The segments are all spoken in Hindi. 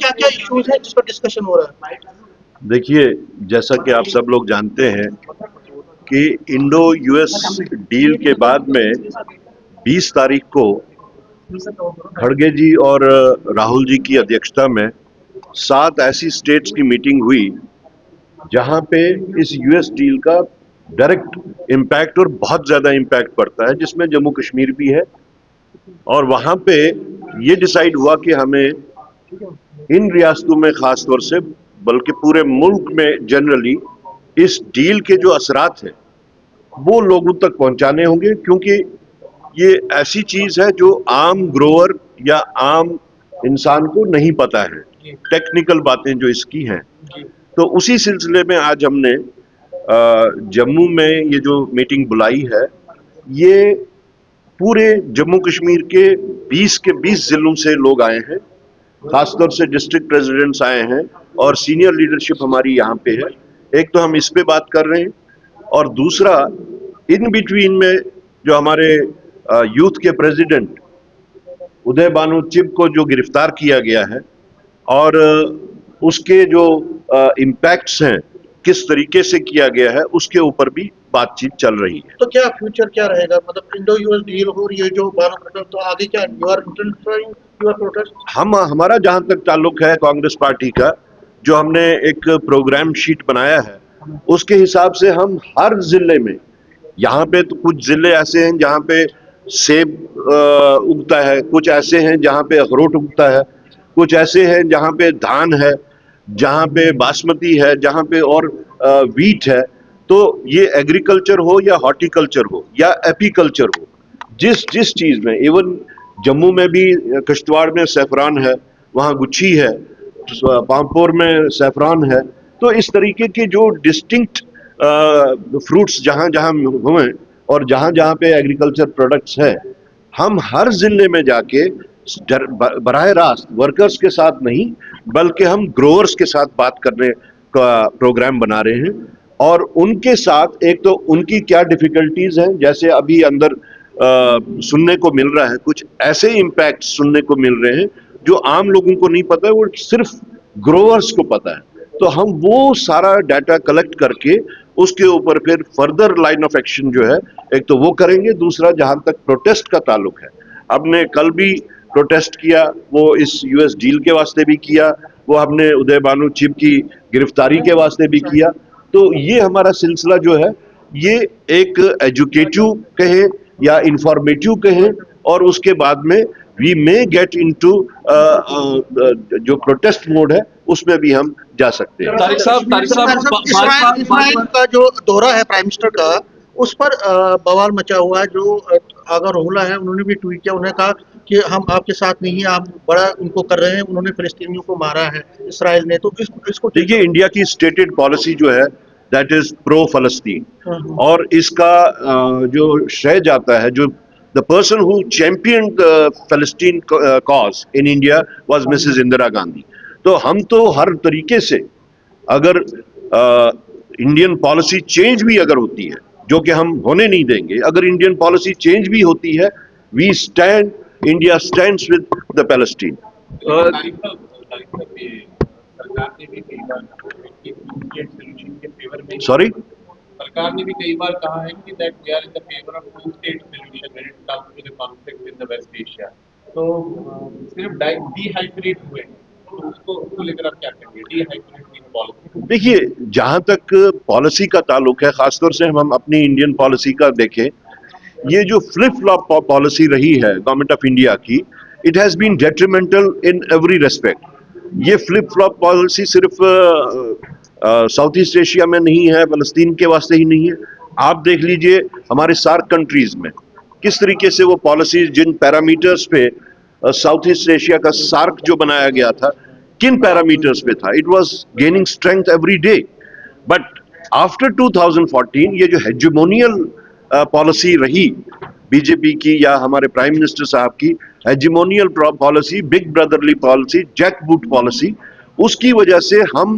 क्या क्या इश्यूज है जिस पर डिस्कशन हो रहा है? देखिए, जैसा कि आप सब लोग जानते हैं कि इंडो यूएस डील के बाद में 20 तारीख को खड़गे जी और राहुल जी की अध्यक्षता में 7 ऐसी स्टेट्स की मीटिंग हुई जहां पे इस यूएस डील का डायरेक्ट इम्पैक्ट और बहुत ज्यादा इम्पैक्ट पड़ता है, जिसमें जम्मू कश्मीर भी है। और वहां पे ये डिसाइड हुआ कि हमें इन रियासतों में खास तौर से, बल्कि पूरे मुल्क में जनरली, इस डील के जो असरात हैं वो लोगों तक पहुंचाने होंगे, क्योंकि ये ऐसी चीज है जो आम ग्रोअर या आम इंसान को नहीं पता है, टेक्निकल बातें जो इसकी हैं। तो उसी सिलसिले में आज हमने जम्मू में ये जो मीटिंग बुलाई है, ये पूरे जम्मू कश्मीर के 20 जिलों से लोग आए हैं, खासतौर से डिस्ट्रिक्ट प्रेसिडेंट्स आए हैं और सीनियर लीडरशिप हमारी यहाँ पे है। एक तो हम इस पे बात कर रहे हैं, और दूसरा इन बिटवीन में जो हमारे यूथ के प्रेसिडेंट उदय भानु चिब को जो गिरफ्तार किया गया है और उसके जो इम्पैक्ट्स हैं, किस तरीके से किया गया है, उसके ऊपर भी बातचीत चल रही है। तो क्या फ्यूचर क्या रहेगा, मतलब इंडो यूएस डील हो, ये जो भानु प्रकरण, तो आगे क्या you are intensifying your protest? हमारा जहां तक ताल्लुक है कांग्रेस पार्टी का, जो हमने एक प्रोग्राम शीट बनाया है, उसके हिसाब से हम हर जिले में, यहाँ पे तो कुछ जिले ऐसे हैं जहाँ पे सेब उगता है, कुछ ऐसे हैं जहाँ पे अखरोट उगता है, कुछ ऐसे हैं जहाँ पे धान है, जहाँ पे बासमती है, जहाँ पे और वीट है। तो ये एग्रीकल्चर हो या हॉर्टिकल्चर हो या एपीकल्चर हो, जिस जिस चीज में, इवन जम्मू में भी किश्तवाड़ में सैफरान है, वहाँ गुच्छी है, पामपोर में सैफरान है। तो इस तरीके के जो डिस्टिंक्ट फ्रूट्स जहाँ जहाँ हुए और जहाँ जहाँ पे एग्रीकल्चर प्रोडक्ट्स है, हम हर जिले में जाके बराह रास्त वर्कर्स के साथ नहीं, बल्कि हम ग्रोअर्स के साथ बात करने का प्रोग्राम बना रहे हैं। और उनके साथ एक तो उनकी क्या डिफिकल्टीज हैं, जैसे अभी अंदर सुनने को मिल रहा है, कुछ ऐसे इम्पैक्ट सुनने को मिल रहे हैं जो आम लोगों को नहीं पता है, वो सिर्फ ग्रोअर्स को पता है। तो हम वो सारा डाटा कलेक्ट करके उसके ऊपर फिर फर्दर लाइन ऑफ एक्शन जो है, एक तो वो करेंगे, दूसरा जहां तक प्रोटेस्ट का ताल्लुक है, हमने कल भी प्रोटेस्ट किया, वो इस यूएस डील के वास्ते भी किया, वो हमने उदय भानु चिब की गिरफ्तारी के वास्ते भी किया। तो ये हमारा सिलसिला जो है, ये एक एजुकेटिव कहें या इंफॉर्मेटिव कहें, और उसके बाद में वी मे गेट इनटू जो प्रोटेस्ट मोड है, उसमें भी हम जा सकते हैं। तारिक साहब, इस्राइल का जो दौरा है प्राइम मिनिस्टर का, उस पर बवाल मचा हुआ है। जो आगा रोहला है, उन्होंने भी ट्वीट किया, उन्होंने कहा कि हम आपके साथ नहीं है, आप बड़ा उनको कर रहे हैं, उन्होंने फिलिस्तीनियों को मारा है इस्राइल ने। तो इसको देखिए, इंडिया की स्टेटेड पॉलिसी जो है दैट इज प्रो फलस्तीन, और इसका जो श्रेय जाता है, जो the person who champion Palestine cause in India was Mrs Indira Gandhi. तो हम तो हर तरीके से, अगर इंडियन पॉलिसी चेंज भी अगर होती है, जो कि हम होने नहीं देंगे, अगर इंडियन पॉलिसी चेंज भी होती है, we stand, India stands with the Palestine. Sorry, सरकार ने भी कई बार कहा है कि that we are in the favour of two state solution when it comes to the conflict in the West Asia. तो सिर्फ डीहाइब्रिड हुए, तो उसको लेकर आप क्या कहेंगे, डीहाइब्रिड पॉलिसी? देखिए, जहां तक पॉलिसी का ताल्लुक है, खासतौर से हम अपनी इंडियन पॉलिसी का देखें, ये जो फ्लिप फ्लॉप पॉलिसी रही है गवर्नमेंट ऑफ इंडिया की, it has been detrimental in every respect. ये फ्लिप फ्लॉप पॉलिसी सिर्फ साउथ ईस्ट एशिया में नहीं है, फलस्तीन के वास्ते ही नहीं है। आप देख लीजिए हमारे सार्क कंट्रीज में किस तरीके से वो पॉलिसी, जिन पैरामीटर्स पे साउथ ईस्ट एशिया का सार्क जो बनाया गया था, किन पैरामीटर्स पे था, it was gaining strength every day. But after 2014 ये जो हेजेमोनियल पॉलिसी रही बीजेपी की या हमारे प्राइम मिनिस्टर साहब की, hegemonial policy, big brotherly policy, jackboot policy, उसकी वजह से हम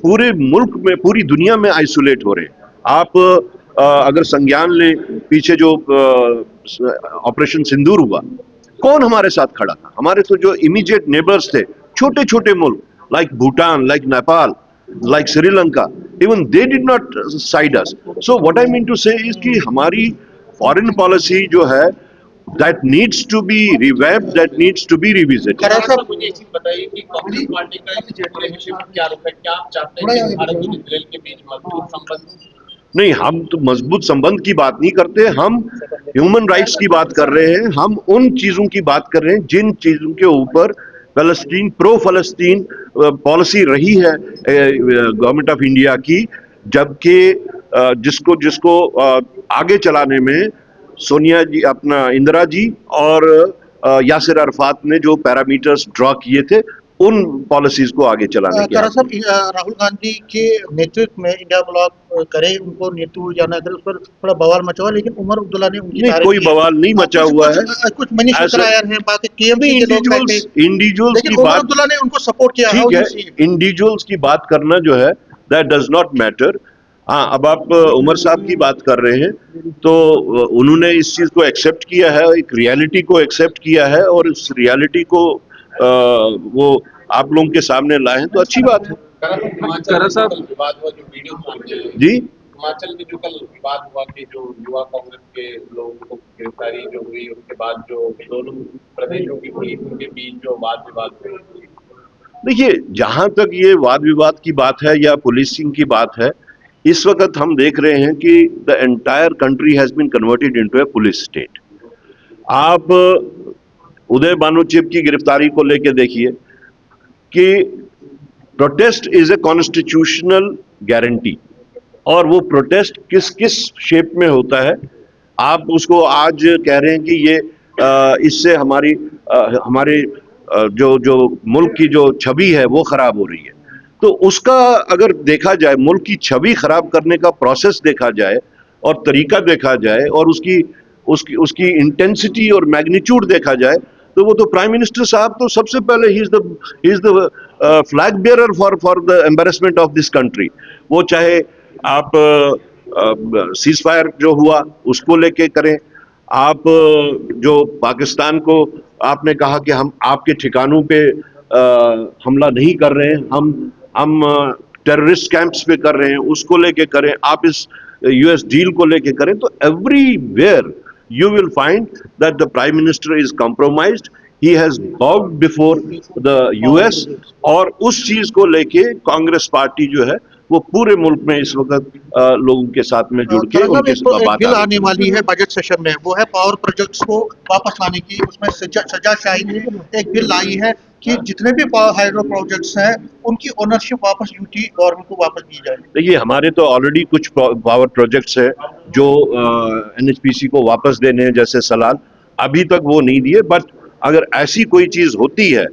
पूरे मुल्क में, पूरी दुनिया में आइसोलेट हो रहे हैं। आप अगर संज्ञान लें, पीछे जो ऑपरेशन सिंदूर हुआ, कौन हमारे साथ खड़ा था? हमारे तो जो इमीडिएट नेबर्स थे, छोटे छोटे मुल्क like Bhutan, like Nepal, like Sri Lanka, even they did not side us. So what I mean to say is कि हमारी foreign policy जो है that needs to be revamped, that needs to be revisited. साहब मुझे एक चीज बताइए कि कांग्रेस पार्टी का इस पूरे विषय पर क्या रुख है? क्या आप चाहते हैं कि भारत और इजराइल के बीच मजबूत संबंध? नहीं, हम तो मजबूत संबंध की बात नहीं करते, हम ह्यूमन राइट्स की बात कर रहे हैं, हम उन चीजों की बात कर रहे हैं जिन चीजों के ऊपर फलस्तीन प्रो फलस्तीन पॉलिसी रही है गवर्नमेंट ऑफ इंडिया की, जबकि जिसको आगे चलाने में सोनिया जी, अपना इंदिरा जी और यासिर अरफात ने जो पैरामीटर्स ड्रॉ किए थे उन पॉलिसीज को आगे चलाने की। दरअसल राहुल गांधी के नेतृत्व में इंडिया ब्लॉक करे, उनको नेतृत्व जाना करे, उस पर थोड़ा बवाल मचा हुआ, लेकिन उमर अब्दुल्ला ने उनकी नहीं, कोई बवाल नहीं मचा हुआ है। कुछ मनीष शुक्रायर हैं, बाकी इंडिविजुअल्स की उमर बात, अब्दुल्ला ने उनको सपोर्ट किया। ठीक है, इंडिविजुअल्स की बात करना जो है दैट डज नॉट मैटर। हाँ, अब आप उमर साहब की बात कर रहे हैं तो उन्होंने इस चीज को एक्सेप्ट किया है, एक रियलिटी को एक्सेप्ट किया है और इस रियलिटी को वो आप लोगों के सामने लाए हैं तो अच्छी बात है। विवाद हुआ जो वीडियो सामने आए जी, हिमाचल में जो कल विवाद हुआ कि जो युवा कांग्रेस के लोगों को गिरफ्तारी जो हुई, उसके बाद जो दोनों प्रदेशों की पुलिस के बीच जो वाद विवाद हुए। देखिए, जहां तक ये वाद विवाद की बात है या पुलिसिंग की बात है, इस वक्त हम देख रहे हैं कि the entire country has been converted into a police state. आप उदय भानुचिप की गिरफ्तारी को लेकर देखिए कि protest is a constitutional guarantee, और वो प्रोटेस्ट किस किस शेप में होता है। आप उसको आज कह रहे हैं कि ये इससे हमारे जो मुल्क की जो छवि है वो खराब हो रही है, तो उसका अगर देखा जाए, मुल्क की छवि खराब करने का प्रोसेस देखा जाए और तरीका देखा जाए और उसकी इंटेंसिटी और मैग्नीट्यूड देखा जाए, तो वो तो प्राइम मिनिस्टर साहब तो सबसे पहले he is the flag bearer for the embarrassment of this country. वो चाहे आप सीज फायर जो हुआ उसको लेके करें, आप जो पाकिस्तान को आपने कहा कि हम आपके ठिकानों पे हमला नहीं कर रहे हैं, हम टेररिस्ट कैंप्स पे कर रहे हैं, उसको लेके करें, आप इस यूएस डील को लेके करें, तो everywhere you will find that the prime minister is compromised, he has bowed before the US, और उस चीज को लेके कांग्रेस पार्टी जो है वो पूरे मुल्क में इस वक्त लोगों के साथ में जुड़ के उनके साथ बिल आने वाली है बजट सेशन में, वो है पावर प्रोजेक्ट्स को वापस लाने की। उसमें सजाशाही ने एक बिल लाई है कि जितने भी हाइड्रो प्रोजेक्ट्स हैं उनकी ओनरशिप वापस यूटी गवर्नमेंट को वापस दी जाए। देखिए, हमारे तो ऑलरेडी कुछ पावर प्रोजेक्ट्स हैं जो एनएचपीसी को वापस देने हैं, जैसे सलाल, अभी तक वो नहीं दिए, बट अगर ऐसी कोई चीज होती है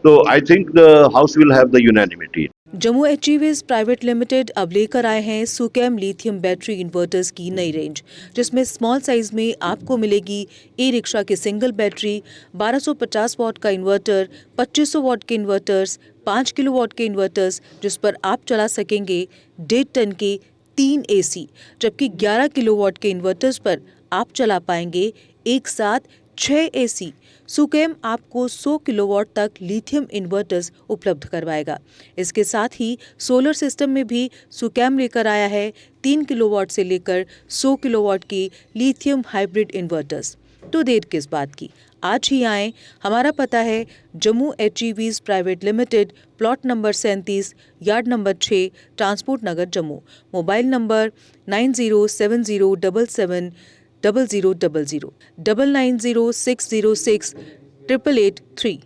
तो I think the house will have the unanimity. Jammu HEVs private limited अब लेकर आए हैं सुकेम लिथियम बैटरी इन्वर्टर्स की नई रेंज, जिसमें स्मॉल साइज में आपको मिलेगी ई रिक्शा की सिंगल बैटरी, 1250 वॉट का इन्वर्टर, 2500 वॉट के इन्वर्टर्स, 5 किलोवाट के इन्वर्टर्स, जिस पर आप चला सकेंगे 1.5 टन के 3 एसी, जबकि 11 किलोवाट के इन्वर्टर्स पर आप चला पाएंगे एक साथ 6 एसी। सुकेम आपको 100 किलोवाट तक लिथियम इन्वर्टर्स उपलब्ध करवाएगा। इसके साथ ही सोलर सिस्टम में भी सुकेम लेकर आया है 3 किलोवाट से लेकर 100 किलोवाट की लिथियम हाइब्रिड इन्वर्टर्स। तो देर किस बात की, आज ही आएँ। हमारा पता है Jammu HEVs private limited, plot number 37, yard number 6, transport Nagar Jammu. Mobile number 9070770000, 9906068883।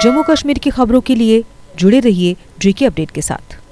Jammu Kashmir की खबरों के लिए जुड़े रहिए GK अपडेट के साथ।